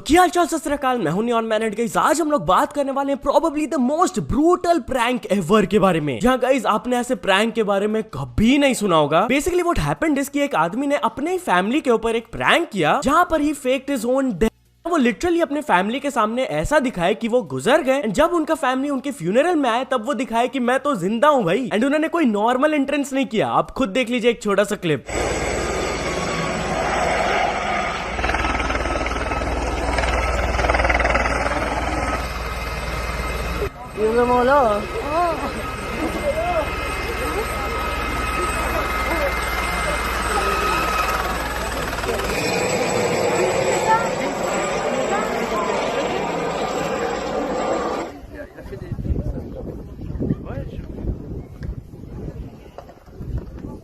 क्या हाल चाल, सत श्री अकाल। मैं हूं नियॉन मैन एंड गाइस आज हम लोग बात करने वाले हैं probably the most brutal prank ever के बारे में। जहां गाइस आपने ऐसे प्रैंक के बारे में कभी नहीं सुना होगा। बेसिकली व्हाट हैपेंड इज कि एक आदमी ने अपने ही फैमिली के ऊपर एक प्रैंक किया जहां पर ही फेक्ड हिज ओन डेथ। वो लिटरली अपने फैमिली के सामने ऐसा दिखाए कि वो गुजर गए एंड जब उनका फैमिली उनके फ्यूनरल में आए तब वो दिखाए कि मैं तो जिंदा हूं भाई। एंड उन्होंने कोई नॉर्मल एंट्रेंस नहीं किया। आप खुद देख लीजिए एक छोटा सा क्लिप।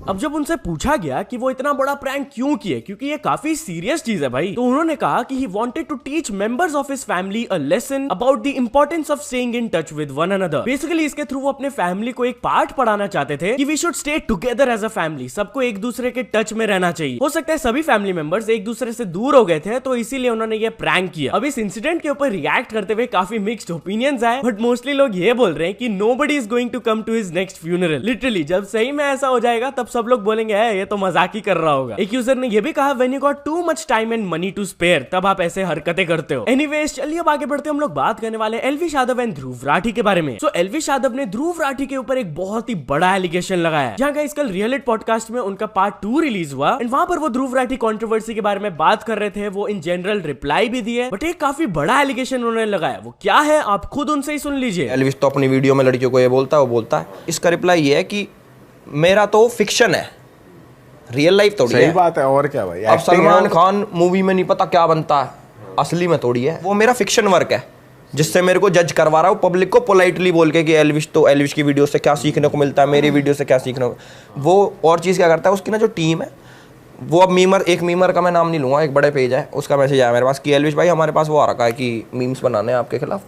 अब जब उनसे पूछा गया कि वो इतना बड़ा प्रैंक क्यों किए, क्योंकि ये काफी सीरियस चीज है भाई, तो उन्होंने कहा कि he wanted to teach members of his family a lesson about the importance of staying in touch with one another. Basically इसके थ्रू वो अपने फैमिली को एक पार्ट पढ़ाना चाहते थे कि we should stay together as a family. सबको एक दूसरे के टच में रहना चाहिए। हो सकता है सभी फैमिली मेंबर्स एक दूसरे से दूर हो गए थे, तो इसीलिए उन्होंने ये प्रैंक किया। अब इस इंसिडेंट के ऊपर रिएक्ट करते हुए काफी मिक्स्ड ओपिनियंस आए, बट मोस्टली लोग ये बोल रहे हैं कि nobody is going to come to his next funeral. Literally जब सही में ऐसा हो जाएगा तब सब लोग बोलेंगे ये तो मजाक ही कर रहा होगा। एक यूजर ने ये भी कहा when you got too much time and money to spare, तब आप ऐसे हरकतें करते हो। एनीवेज चलिए अब आगे बढ़ते हैं। हम लोग बात करने वाले एलविश यादव एंड ध्रुव राठी के बारे में। सो एलविश यादव ने ध्रुव राठी के ऊपर एक बहुत ही बड़ा एलिगेशन लगाया, जहां गाइस कल रियल इट पॉडकास्ट में उनका पार्ट 2 रिलीज हुआ एंड वहां पर वो ध्रुव राठी कंट्रोवर्सी के बारे में बात कर रहे थे। वो इन जनरल रिप्लाई भी दिए, बट एक काफी बड़ा एलिगेशन उन्होंने लगाया। वो क्या है आप खुद उनसे ही सुन लीजिए। एलविश तो अपनी वीडियो में लड़कियों को ये बोलता है, वो बोलता है। इसका रिप्लाई ये है कि मेरा तो फिक्शन है, रियल लाइफ थोड़ी है। सही बात है, और क्या भाई। अब सलमान खान मूवी में नहीं पता क्या बनता है, असली में थोड़ी है। वो मेरा फिक्शन वर्क है जिससे मेरे को जज करवा रहा हूँ पब्लिक को पोलाइटली बोल के कि एलविश की वीडियो से क्या सीखने को मिलता है, मेरी वीडियो से क्या सीखने को। वो और चीज़ क्या करता है, उसकी ना जो टीम है वो अब एक मीमर का मैं नाम नहीं लूँगा, एक बड़े पेज है, उसका मैसेज आया मेरे पास कि एलविश भाई हमारे पास वो आ रखा है कि मीम्स बनाने हैं आपके खिलाफ।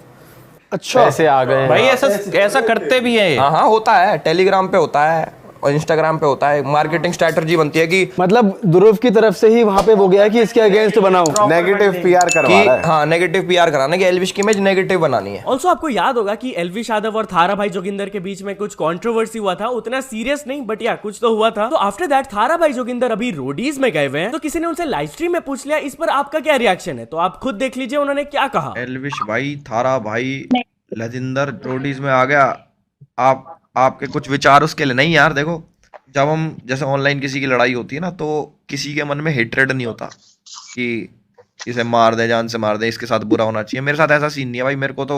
अच्छा ऐसे आ गए भाई, ऐसा करते भी हैं। हाँ होता है, टेलीग्राम पे होता है और इंस्टाग्राम पे होता है। मार्केटिंग स्ट्रेटजी बनती है कि मतलब ध्रुव की तरफ से ही वहां पे वो गया कि इसके अगेंस्ट बनाऊं, नेगेटिव पीआर करवा रहा है। हाँ, नेगेटिव पीआर कराने की, एलविश की इमेज नेगेटिव बनानी है। ऑल्सो आपको याद होगा कि एलविश यादव और थारा भाई जोगिंदर के बीच में कुछ कंट्रोवर्सी हुआ था। उतना सीरियस नहीं, बट या कुछ तो हुआ था। तो आफ्टर दैट थारा भाई जोगिंदर अभी रोडीज में गए हुए हैं। तो किसी ने उनसे लाइव स्ट्रीम में पूछ लिया, इस पर आपका क्या रिएक्शन है, तो आप खुद देख लीजिए उन्होंने क्या कहा। एलविश भाई, थारा भाई, लजिंदर रोडीज में आ गया। आपके कुछ विचार उसके लिए। नहीं यार देखो, जब हम जैसे ऑनलाइन किसी की लड़ाई होती है ना, तो किसी के मन में हेट्रेड नहीं होता कि इसे मार दे, जान से मार दे, इसके साथ बुरा होना चाहिए। मेरे साथ ऐसा सीन नहीं है भाई। मेरे को तो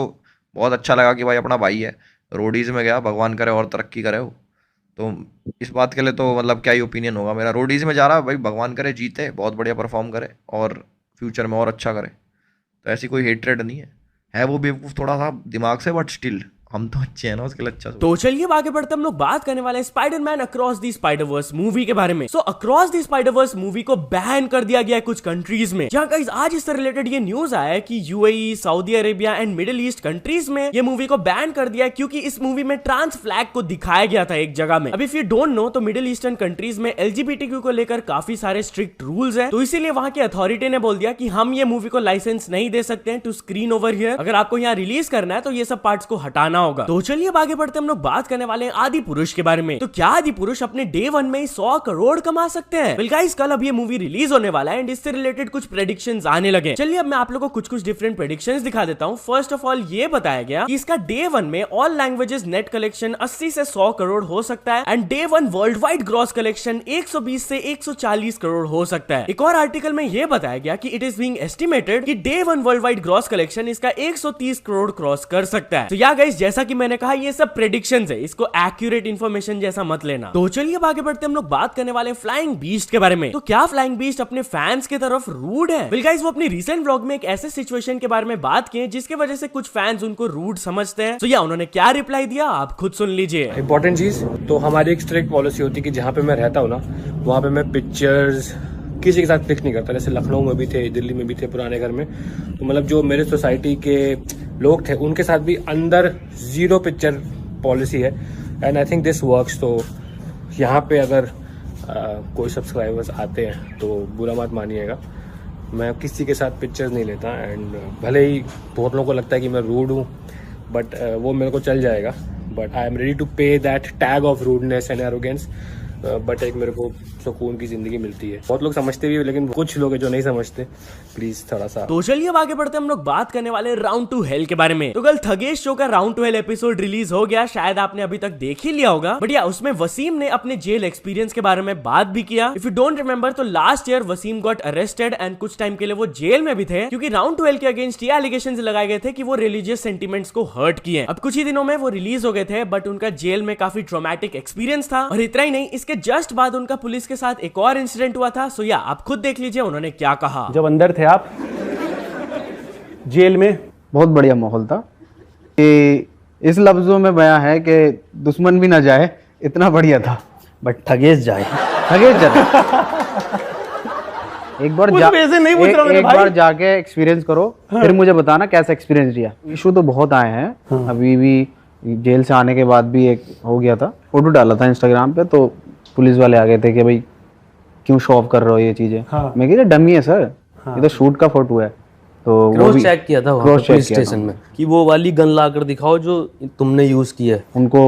बहुत अच्छा लगा कि भाई अपना भाई है, रोडीज में गया, भगवान करे और तरक्की करे हो। तो इस बात के लिए तो मतलब क्या ही ओपिनियन होगा मेरा। रोडीज में जा रहा है भाई, भगवान करे जीते, बहुत बढ़िया परफॉर्म करे और फ्यूचर में और अच्छा करे। तो ऐसी कोई हेट्रेड नहीं है वो बेवकूफ़ थोड़ा सा दिमाग से, बट स्टिल हम तो अच्छे हैं ना, उसके लिए अच्छा। तो चलिए आगे बढ़ते हम लोग बात करने वाले हैं Spiderman across the Spider-Verse movie के बारे में। सो अक्रॉस द स्पाइडरवर्स मूवी को बैन कर दिया गया है कुछ कंट्रीज में। जहां गाइस आज इससे रिलेटेड ये न्यूज आया है कि UAE, Saudi Arabia and middle east countries में ये मूवी को बैन कर दिया है, क्योंकि इस मूवी में ट्रांस फ्लैग को दिखाया गया था एक जगह में। अब इफ यू डोंट नो तो मिडिल ईस्टर्न कंट्रीज में एलजीबीटीक्यू को लेकर काफी सारे स्ट्रिक्ट रूल्स है। तो इसीलिए वहां की अथॉरिटी ने बोल दिया कि हम ये मूवी को लाइसेंस नहीं दे सकते हैं टू स्क्रीन ओवर हियर। अगर आपको यहाँ रिलीज करना है तो ये सब पार्ट्स को हटाना होगा। तो चलिए आगे बढ़ते हम लोग बात करने वाले हैं आदि पुरुष के बारे में। तो क्या आदि पुरुष अपने डे 1 में ही 100 करोड़ कमा सकते हैं? वेल गाइस, कल अब ये मूवी रिलीज होने वाला है एंड इससे रिलेटेड कुछ प्रेडिक्शंस आने लगे। चलिए अब मैं आप लोगों को कुछ डिफरेंट प्रेडिक्शंस दिखा देता हूं। फर्स्ट ऑफ ऑल ये बताया गया कि इसका डे 1 में ऑल लैंग्वेजेस नेट कलेक्शन 80 से 100 करोड़ हो सकता है and day 1 world wide gross collection 120 से 140 करोड़ हो सकता है। एक और आर्टिकल में यह बताया गया कि इट इज बीइंग एस्टिमेटेड कि day 1 world wide gross collection इसका 130 करोड़ क्रॉस कर सकता है। तो या गाइस, जैसा कि मैंने कहा, ये सब प्रेडिक्शंस है, इसको एक्यूरेट इंफॉर्मेशन जैसा मत लेना। तो चलिए अब आगे बढ़ते हम लोग बात करने वाले फ्लाइंग बीस्ट के बारे में। तो क्या फ्लाइंग बीस्ट अपने फैंस की तरफ रूड है? वेल गाइस, वो अपनी रिसेंट व्लॉग में एक ऐसे सिचुएशन के बारे में बात की जिसके वजह से कुछ फैंस उनको रूड समझते हैं। तो या उन्होंने क्या रिप्लाई दिया आप खुद सुन लीजिए। इंपॉर्टेंट चीज तो हमारी एक स्ट्रिक्ट पॉलिसी होती है कि जहाँ पे मैं रहता हूँ ना, वहाँ पे मैं पिक्चर्स किसी के साथ क्लिक नहीं करता। जैसे लखनऊ में भी थे, दिल्ली में भी थे, पुराने घर में, तो मतलब जो मेरे सोसाइटी के लोग थे उनके साथ भी अंदर 0 पिक्चर पॉलिसी है and I think this works. तो यहाँ पे अगर कोई सब्सक्राइबर्स आते हैं तो बुरा मत मानिएगा, मैं किसी के साथ पिक्चर्स नहीं लेता एंड भले ही बहुत लोगों को लगता है कि मैं रूड हूँ बट वो मेरे को चल जाएगा but I am ready to pay that tag of rudeness and arrogance but एक मेरे को सुकून की जिंदगी मिलती है। बहुत लोग समझते भी है लेकिन कुछ लोग हैं जो नहीं समझते, प्लीज थोड़ा सा। तो चलिए अब आगे बढ़ते हम लोग बात करने वाले राउंड टू हेल के बारे में। तो कल थगेश शो का round two hell episode release हो गया, शायद आपने अभी तक देख ही लिया होगा। बट या उसमें वसीम ने अपने जेल एक्सपीरियंस के बारे में बात भी किया। इफ यू डोंट रिमेंबर तो last year Wasim got arrested and कुछ टाइम के लिए वो जेल में भी थे क्योंकि राउंड टू हेल के अगेंस्ट ये एलिगेशंस लगाए गए थे कि वो रिलीजियस सेंटिमेंट्स को हर्ट किए। अब कुछ ही दिनों में वो रिलीज हो गए थे बट उनका जेल में काफी ट्रॉमेटिक एक्सपीरियंस था और इतना ही नहीं, इसके जस्ट बाद उनका पुलिस के साथ एक और इंसिडेंट हुआ था। सो या आप खुद देख लीजिए उन्होंने क्या कहा। जब अंदर थे आप जेल में, बहुत बढ़िया माहौल था कि इस लफ्जों में बयां है कि दुश्मन भी ना जाए, इतना बढ़िया था। बट ठगेश जाए, ठगेश जाए एक बार उस वजह नहीं पूछ रहा हूं एक भाई। बार जाके एक्सपीरियंस करो, फिर मुझे बताना कैसा एक्सपीरियंस रिया। इशू तो बहुत आए हैं, अभी भी जेल से आने के बाद भी एक हो गया था, फोटो डाला था इंस्टाग्राम पे तो पुलिस वाले आ गए थे कि भाई क्यों शो ऑफ कर रहे हो ये चीजें। मैं कह डमी है सर, ये तो शूट का फोटो है। तो वो भी चेक किया था वहाँ पे पुलिस स्टेशन में कि वो वाली गन लाकर दिखाओ जो तुमने यूज की है। उनको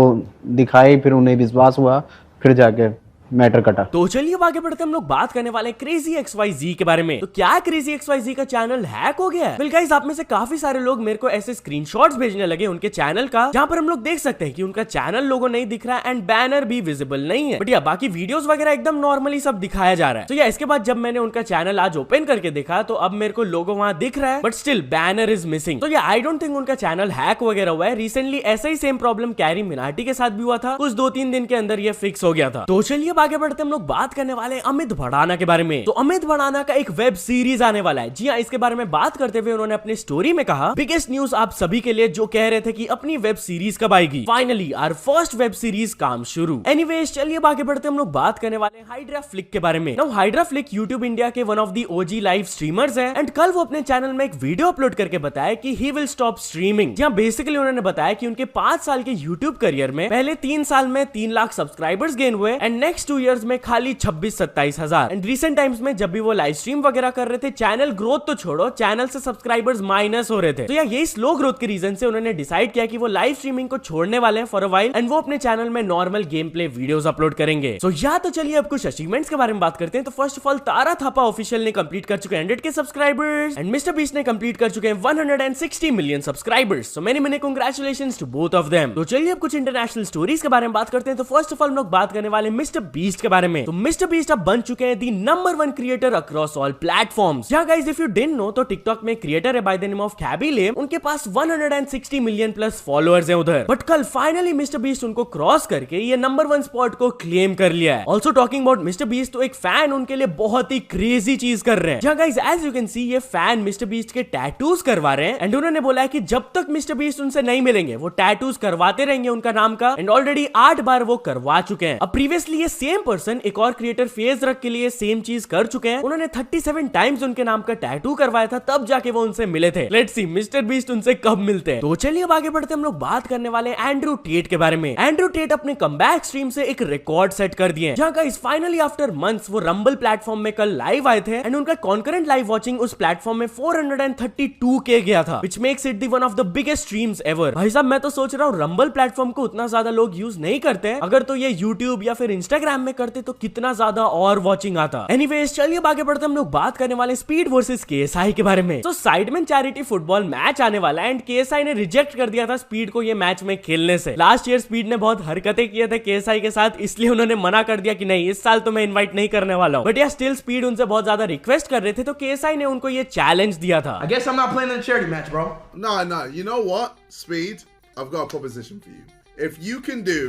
दिखाई, फिर उन्हें विश्वास हुआ, फिर जाके मैटर कटा। तो चलिए अब आगे बढ़ते हम लोग बात करने वाले क्रेजी XYZ के बारे में। तो क्या क्रेजी XYZ का चैनल हैक हो गया है? वेल गाइस, आप में से काफी सारे लोग मेरे को ऐसे स्क्रीनशॉट्स भेजने लगे उनके चैनल का जहां पर हम लोग देख सकते हैं कि उनका चैनल लोगो नहीं दिख रहा है एंड बैनर भी विजिबल नहीं है। बट या बाकी वीडियोस वगैरह एकदम नॉर्मली सब दिखाया जा रहा है। तो या इसके बाद जब मैंने उनका चैनल आज ओपन करके देखा तो अब मेरे को लोगो वहां दिख रहा है but still banner is missing. तो या आई डोंट थिंक उनका चैनल हैक वगैरह हुआ है। रिसेंटली ऐसा ही सेम प्रॉब्लम कैरी मिनाटी के साथ भी हुआ था, कुछ 2-3 दिन के अंदर ये फिक्स हो गया था। तो चलिए अब आगे बढ़ते हम लोग बात करने वाले अमित भड़ाना के बारे में। तो अमित भड़ाना का एक वेब सीरीज आने वाला है। जी हाँ, इसके बारे में बात करते हुए उन्होंने अपनी स्टोरी में कहा, बिगेस्ट न्यूज आप सभी के लिए जो कह रहे थे कि अपनी वेब सीरीज कब आएगी। Finally our first web series काम शुरू। एनीवेज चलिए आगे बढ़ते हम लोग बात करने वाले हाइड्रा फ्लिक के बारे में। Now Hydra Flick YouTube India के one of the OG live streamers है एंड कल वो अपने चैनल में एक वीडियो अपलोड करके बताया कि ही विल स्टॉप स्ट्रीमिंग। जहां बेसिकली उन्होंने बताया कि उनके 5 साल के यूट्यूब करियर में पहले 3 साल में 3 लाख सब्सक्राइबर्स गेन हुए एंड नेक्स्ट 2 इयर्स में खाली 26-27 हजार। एंड रिसेंट टाइम्स में जब भी वो लाइव स्ट्रीम वगैरह कर रहे थे, चैनल ग्रोथ तो छोड़ो, चैनल से सब्सक्राइबर्स माइनस हो रहे थे। तो या यही स्लो ग्रोथ के रीजन से उन्होंने डिसाइड किया कि वो लाइव स्ट्रीमिंग को छोड़ने वाले हैं फॉर अ व्हाइल एंड वो अपने चैनल में normal game play videos upload करेंगे। सो या तो चलिए अब कुछ अचीवमेंट्स के बारे में बात करते हैं। तो first of all Tara Thapa official ने कंप्लीट कर चुके हैं 100K subscribers and Mister Beast ने कंप्लीट कर चुके हैं 160 million subscribers. So many congratulations to both of them. तो चलिए अब कुछ इंटरनेशनल स्टोरीज के बारे में बात करते हैं। तो फर्स्ट ऑफ ऑल हम लोग बात करने वाले मिस्टर बीस्ट के बारे में। तो मिस्टर बीस्ट अब बन चुके हैं the number 1 creator across all platforms. या guys if you didn't know तो टिकटॉक में क्रिएटर है by the name of Khaby Lame, उनके पास 160 मिलियन प्लस फॉलोअर्स हैं उधर। बट कल फाइनली मिस्टर बीस्ट उनको क्रॉस करके ये नंबर 1 स्पॉट को क्लेम कर लिया है। Also talking about mister beast, तो एक फैन उनके लिए बहुत ही क्रेजी चीज कर रहे हैं। जहां guys as you can see ये फैन मिस्टर बीस्ट के टैटूज करवा रहे हैं एंड उन्होंने बोला है कि जब तक मिस्टर बीस्ट उनसे नहीं मिलेंगे वो टैटूज करवाते रहेंगे उनका नाम का एंड ऑलरेडी 8 बार वो करवा चुके हैं। अब प्रीवियसली ये सेम पर्सन एक और क्रिएटर फेज रख के लिए सेम चीज कर चुके हैं। उन्होंने 37 टाइम्स उनके नाम का टैटू करवाया था, तब जाके वो उनसे मिले थे। लेट्स सी मिस्टर बीस्ट उनसे कब मिलते हैं। तो चलिए अब आगे बढ़ते हम लोग बात करने वाले एंड्रू टेट के बारे में। एंड्रू टेट अपने कमबैक स्ट्रीम से एक रिकॉर्ड सेट कर दिए, जहां गाइस फाइनली आफ्टर मंथ्स वो रंबल प्लेटफॉर्म में कल लाइव आए थे एंड उनका कॉन्करेंट लाइव वॉचिंग उस प्लेटफॉर्म में 432K गया था, which makes it the one of the biggest streams ever. भाई साहब मैं तो सोच रहा हूँ रंबल प्लेटफॉर्म को उतना ज्यादा लोग यूज नहीं करते हैं, अगर तो ये यूट्यूब या फिर इंस्टाग्राम में करते तो कितना ज्यादा और वॉचिंग आता। एनीवेज चलिए आगे बढ़ते हम लोग बात करने वाले स्पीड वर्सेस KSI के बारे में। तो साइडमैन चैरिटी फुटबॉल मैच आने वाला है एंड KSI ने रिजेक्ट कर दिया था स्पीड को ये मैच में खेलने से। लास्ट ईयर स्पीड ने बहुत हरकतें किए थे KSI के साथ, इसलिए उन्होंने मना कर दिया कि नहीं इस साल तो मैं इनवाइट नहीं करने वाला हूं। बट या स्टिल स्पीड उनसे बहुत ज्यादा रिक्वेस्ट कर रहे थे तो KSI ने उनको ये चैलेंज दिया था। I guess I'm not playing in the charity match, bro. No, you know what? Speed, I've got a proposition for you. If you can do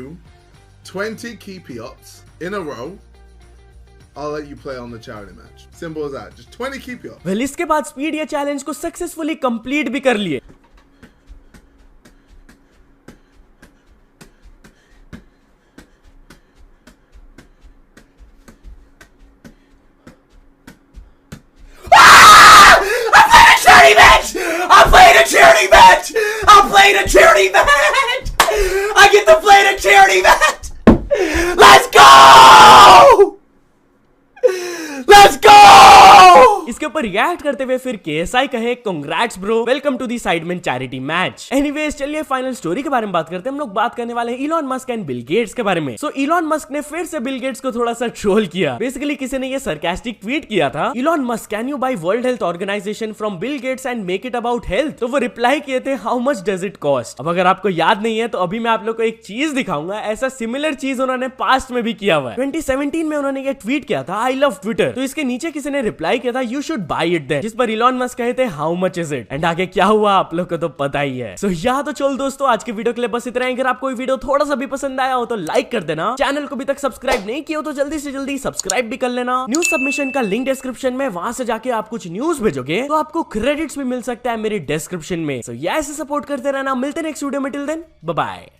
20 keepy-ups in a row, I'll let you play on the charity match. Simple as that. Just 20 keepy-ups. Well इसके बाद speed ये challenge को successfully complete भी कर लिए। I'm playing a charity match! I'm playing a charity match! I get to play in a charity match! Let's go! Let's go! उसके ऊपर react करते हुए फिर KSI कहे congrats bro, welcome to the Sidemen charity match. Anyways चलिए final story के बारे में बात करते हैं। हम लोग बात करने वाले हैं Elon Musk and Bill Gates के बारे में। सो इलॉन मस्क ने फिर से बिल गेट्स को थोड़ा सा ट्रोल किया। बेसिकली किसी ने ये सरकास्टिक ट्वीट किया था, Elon Musk can you buy World Health Organization from Bill Gates and make it about health. तो वो रिप्लाई किए थे how much does it cost. अब अगर आपको याद नहीं है तो अभी मैं आप लोग को एक चीज दिखाऊंगा, ऐसा सिमिलर चीज उन्होंने पास्ट में भी किया हुआ है। 2017 में उन्होंने ये ट्वीट किया था आई लव ट्विटर, तो इसके नीचे किसी ने रिप्लाई किया था you should buy it then, जिस पर इलॉन मस्क कहे थे how much is it. And आगे क्या हुआ आप लोग को तो पता ही है। सो यहाँ तो चल दोस्तों आज की वीडियो के लिए बस इतना ही। अगर आपको ये वीडियो थोड़ा सा भी पसंद आया हो तो लाइक कर देना, चैनल को अभी तक सब्सक्राइब नहीं किया हो तो जल्दी से जल्दी सब्सक्राइब भी कर लेना। न्यूज सबमिशन का लिंक डिस्क्रिप्शन में, वहां से जाके आप कुछ न्यूज भेजोगे तो आपको क्रेडिट्स भी मिल सकता है मेरे डिस्क्रिप्शन में। सो ऐसे सपोर्ट करते रहना, मिलते हैं नेक्स्ट वीडियो में, टिल देन बाय बाय।